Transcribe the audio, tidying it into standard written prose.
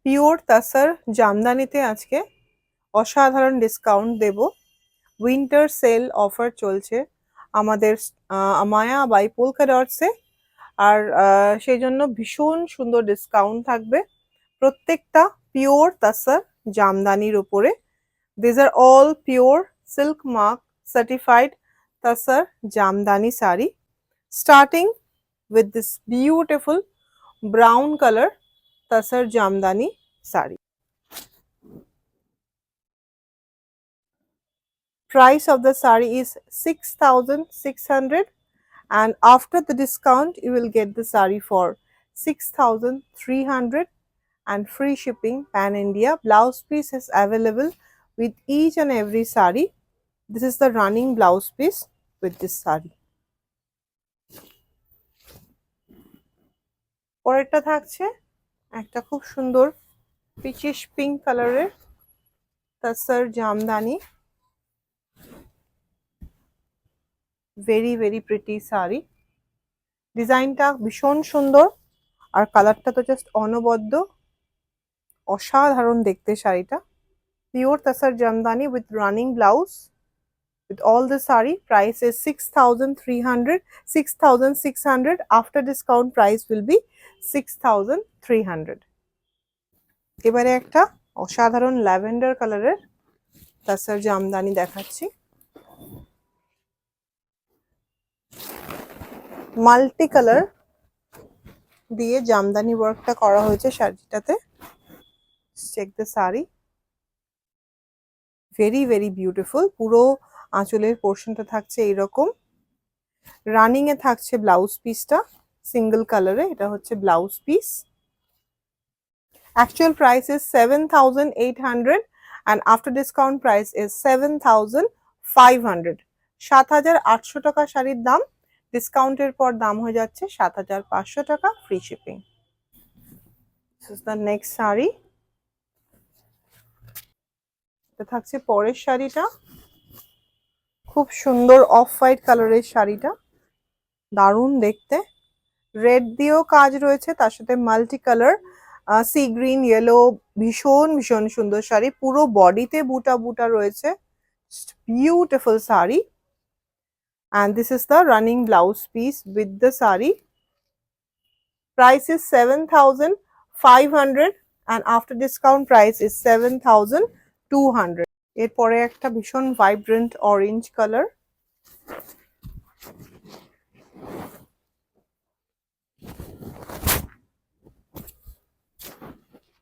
Pure তাসার জামদানিতে আজকে অসাধারণ discount দেব। Winter sale offer চলছে আমাদের মায়া বাই পোলকা ডটসে। আর সেই জন্য ভীষণ সুন্দর ডিসকাউন্ট থাকবে প্রত্যেকটা পিওর তাসার জামদানির উপরে। This are all pure silk mark certified tussar Jamdani sari, starting with this beautiful brown color tasar jamdani sari. Price of the sari is 6,600, and after the discount you will get the sari for 6,300 and free shipping pan India. Blouse piece is available with each and every sari. This is the running blouse piece with this sari. পরেরটা থাকছে একটা খুব সুন্দর পিচিশ pink কালারের তাসার Jamdani, very pretty sari. ডিজাইনটা ভীষণ সুন্দর আর কালারটা তো জাস্ট অনবদ্য, অসাধারণ দেখতে শাড়িটা। Pure তাসার Jamdani with running blouse with all the sari. Price is 6,300, 6,600. After discount price will be 6,300. এবারে একটা অসাধারণ ল্যাভেন্ডার কালারের তাসার জামদানি দেখাচ্ছি। মাল্টি কালার দিয়ে জামদানি ওয়ার্কটা করা হয়েছে শাড়িটাতে। Check the sari, very beautiful. পুরো আঁচলের পোর্শনটা থাকছে এইরকম, রানিং এ থাকছে ব্লাউজ পিসটা সিঙ্গেল কালারে। এটা হচ্ছে blouse piece. Actual price is 7,800 and after discount price is 7,500. 7,800 টাকা শাড়ির দাম, ডিসকাউন্টের পর দাম হয়ে যাচ্ছে 7,500 টাকা, free shipping. This is the next sari. এটা থাকছে পরের শাড়িটা, খুব সুন্দর অফ হোয়াইট কালারের শাড়িটা, দারুণ দেখতে। রেড দিয়েও কাজ রয়েছে, তার সাথে multi colour sea green yellow, ভীষণ সুন্দর শাড়ি। পুরো বডিতে বুটা বুটা রয়েছে, beautiful sari. and this is the running blouse piece with the sari. Price is 7,500 and after discount price is 7,200. এরপরে একটা ভীষণ ভাইব্রেন্ট অরেঞ্জ কালার,